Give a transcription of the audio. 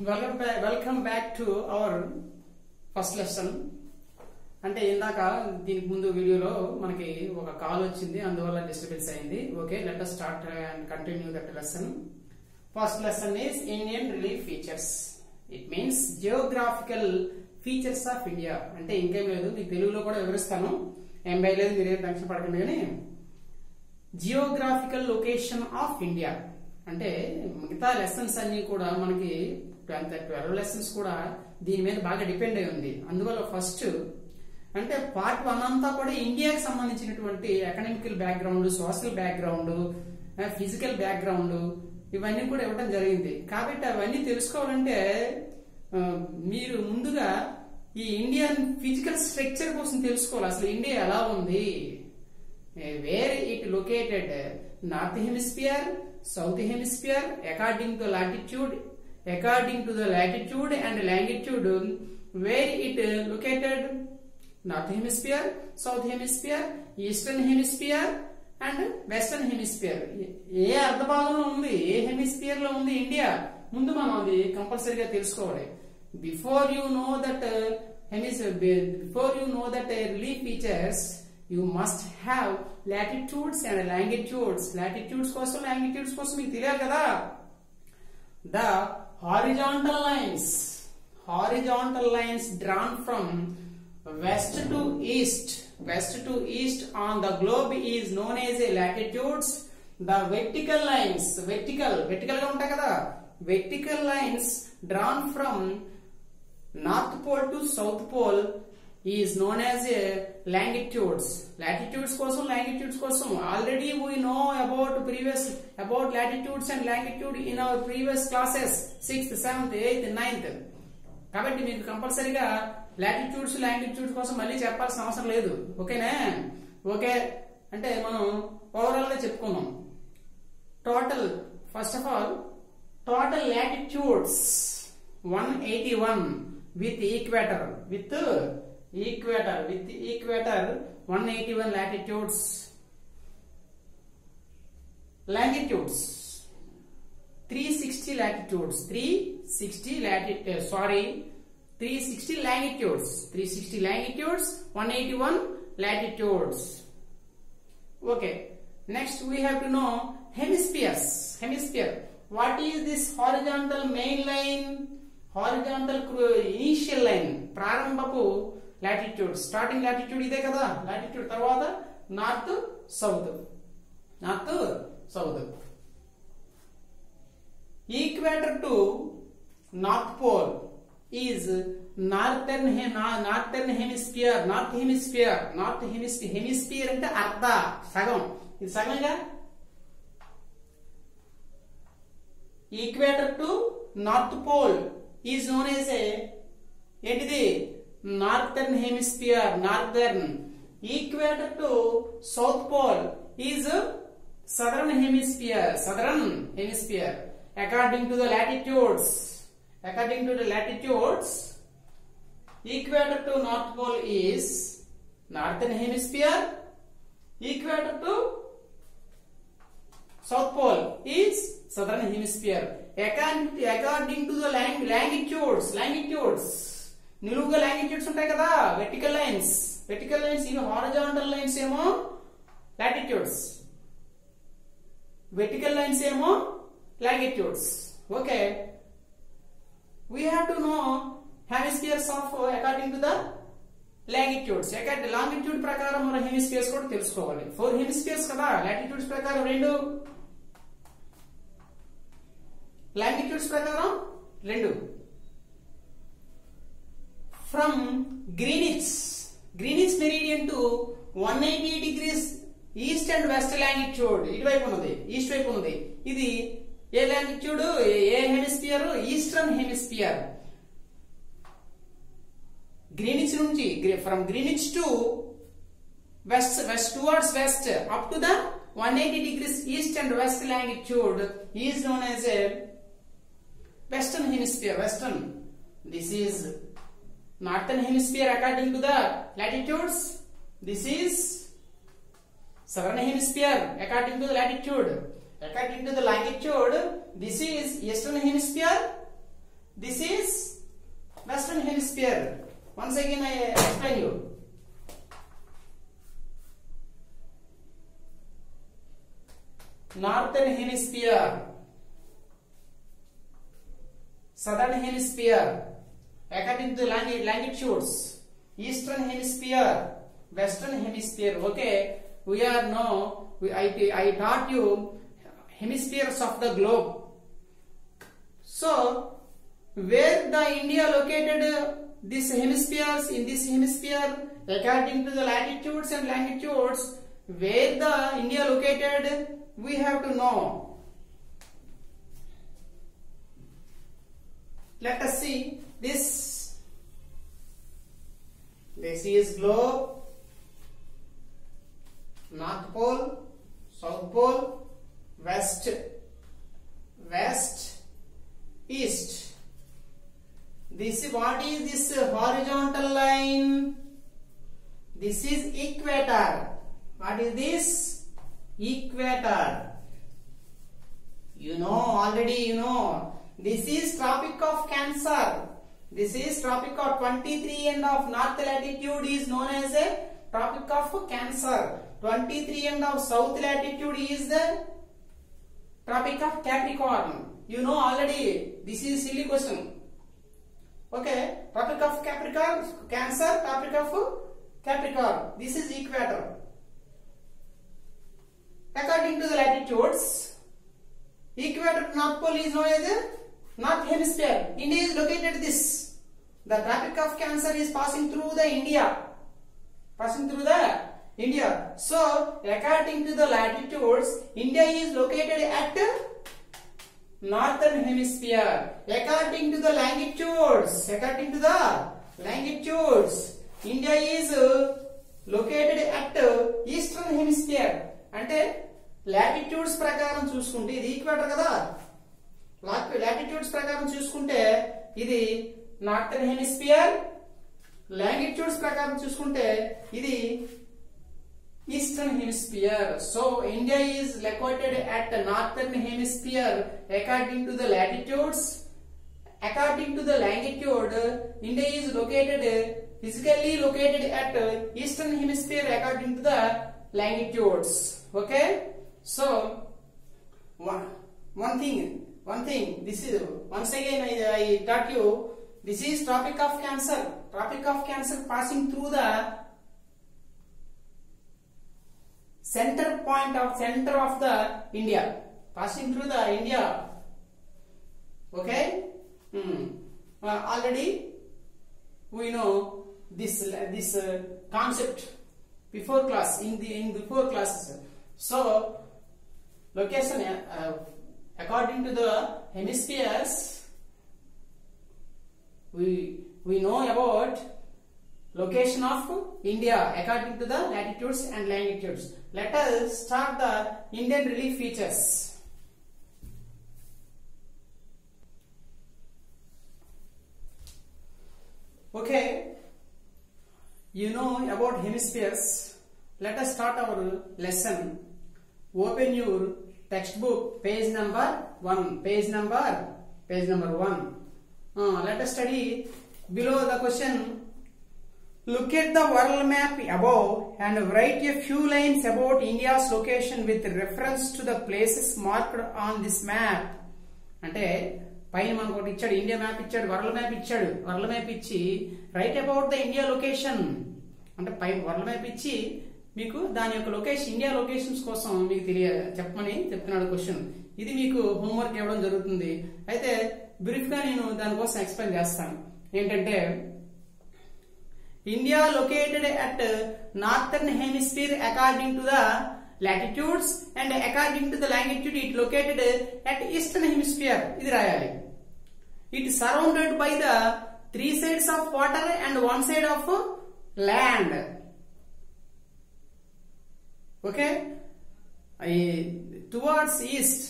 Welcome back to our first lesson. అంటే ఇందాక దీనికి ముందు వీడియోలో మనకి ఒక కాల్ వచ్చింది, అందువల్ల డిస్టర్బెన్స్ అయింది. Okay, let us start and continue that lesson. First lesson is Indian relief features. It means geographical features of India. అంటే ఇంకేం లేదు, మీకు తెలుగులో కూడా వివరిస్తాను, ఏం భయలేదు, మీరేం టెన్షన్ పడకండి. కానీ జియోగ్రాఫికల్ లొకేషన్ ఆఫ్ ఇండియా అంటే మిగతా లెసన్స్ అన్ని కూడా మనకి 12 లెసన్స్ కూడా దీని మీద బాగా డిపెండ్ అయి ఉంది. అందువల్ల ఫస్ట్ అంటే పార్ట్ 1 అంతా కూడా ఇండియాకి సంబంధించినటువంటి economical background, social background, physical background ఇవన్నీ కూడా ఇవ్వడం జరిగింది. కాబట్టి అవన్నీ తెలుసుకోవాలంటే మీరు ముందుగా ఈ ఇండియన్ ఫిజికల్ స్ట్రక్చర్ కోసం తెలుసుకోవాలి. అసలు ఇండియా ఎలా ఉంది, where it located, north hemisphere, south hemisphere, according to the latitude and longitude, where it located, north hemisphere, south hemisphere, eastern hemisphere and western hemisphere. ఏ అర్ధ భాగంలో ఉంది, ఏ హెమిస్ఫియర్ లో ఉంది ఇండియా, ముందు మనం అది కంపల్సరీగా తెలుసుకోవాలి. Before you know that relief features you must have latitudes and longitudes. latitudes కోసం longitudes కోసం మీకు తెలియాలి కదా. The horizontal lines drawn from west to east on the globe is known as a latitudes. The vertical lines, vertical గా ఉంటాయి కదా, vertical lines drawn from north pole to south pole is known as a longitudes. latitudes కోసం already we know about latitudes and longitude in our previous classes 6th 7th 8th 9th. కాబట్టి మీకు కంపల్సరీగా latitudes longitudes కోసం మళ్ళీ చెప్పాల్సిన అవసరం లేదు. ఓకేనా? ఓకే, అంటే మనం ఓవరాల్ గా చెప్పుకున్నాం. First of all total latitudes 181 with equator 181 latitudes. Longitudes 360 latitudes, 360 longitudes, 181 latitudes. Okay, next we have to know hemispheres. Hemisphere, what is this horizontal main line, horizontal initial line, ప్రారంభపు latitude, starting latitude ఇదే కదా. Latitude తర్వాత north south. Equator to north pole is northern hemisphere. Hemisphere అంటే అర్ధ, సగం. ఇది సగంగా. Equator to north pole is known as ఏంటిది, northern hemisphere. Equator to south pole is southern hemisphere. According to the latitudes, equator to north pole is northern hemisphere. Equator to south pole is southern hemisphere. According to the longitudes, నిలువుగా longitudes ఉంటాయి కదా, vertical lines. ఇవి horizontal lines ఏమో latitudes, vertical lines ఏమో longitudes. Okay, we have to know hemispheres of according to the longitudes. Longitude ప్రకారం మన hemispheres కూడా తెలుసుకోవాలి. 4 హెమిస్ఫియర్స్ కదా, లాటిట్యూడ్స్ ప్రకారం 2, లాంగిట్యూడ్స్ ప్రకారం 2. From Greenwich meridian to 180 degrees east and west longitude. ఇటువైపు ఉన్నది, ఈస్ట్ వైపు ఉన్నది. ఇది ఏ లాంగిట్యూడ్, ఏ హెమిస్ఫియర్? Eastern hemisphere. గ్రీనిచ్ నుంచి, from Greenwich to west towards west up to the 180 degrees east and west longitude is known as a western hemisphere. This is northern hemisphere according to the latitudes. This is southern hemisphere according to the latitude. According to the longitude, this is eastern hemisphere. this is Western Hemisphere. Once again I explain you. Northern Hemisphere, Southern Hemisphere, according to longitudes. Eastern Hemisphere, Western Hemisphere. Okay, we are now. I taught you hemispheres of the globe. So, where the India located these hemispheres, in this hemisphere, according to the latitudes and longitudes, where the India located, we have to know. Let us see this. This is globe, North Pole, South Pole, West, East. This, what is this horizontal line? This is equator. What is this? Equator. You know, already you know. This is Tropic of Cancer. This is Tropic of 23 and of north latitude is known as a Tropic of Cancer. 23 and of south latitude is the Tropic of Capricorn. You know already. This is silly question. Okay, Tropic of Capricorn, Cancer, Tropic of Capricorn. This is equator. According to the latitudes, equator North Pole is known as the North Hemisphere. India is located this. The Tropic of Cancer is passing through the India. So, according to the latitudes, India is located at Northern Hemisphere. According to the longitudes, India is located at Eastern Hemisphere. అంటే latitudes ప్రకారం చూసుకుంటే ఇది equator కదా, latitudes ప్రకారం చూసుకుంటే ఇది northern hemisphere, longitudes ప్రకారం చూసుకుంటే ఇది eastern hemisphere. So India is located at northern hemisphere according to the latitudes. According to the longitude, India is physically located at Eastern Hemisphere according to the longitudes. Okay, so one thing. This is once again I taught you. This is Tropic of Cancer. Tropic of Cancer passing through the center of the India. Passing through the India. Okay. Already we know this concept before class in before classes. So location according to the hemispheres, we know about location of India according to the latitudes and longitudes. Let us start the Indian relief features. Okay, you know about hemispheres. Let us start our lesson. Open your textbook, page number 1. Page number 1. Let us study below the question. Look at the world map above and write a few lines about India's location with reference to the places marked on this map. అంటే పైన మనకు ఒకటి ఇచ్చాడు, India map ఇచ్చాడు, world map ఇచ్చాడు. World map ఇచ్చి write about the India location అంటే పై world map ఇచ్చి మీకు దాని యొక్క లొకేషన్, ఇండియా లొకేషన్స్ కోసం మీకు చెప్పమని చెప్తున్నాడు క్వశ్చన్. ఇది మీకు హోంవర్క్ ఇవ్వడం జరుగుతుంది. అయితే బ్రీఫ్ గా నేను దానికోసం ఎక్స్ప్లెయిన్ చేస్తాను. ఏంటంటే India located at northern hemisphere according to the latitudes and according to the longitude it located at eastern hemisphere. ఇది రాయాలి. It is surrounded by the 3 sides of water and 1 side of land. Okay, towards east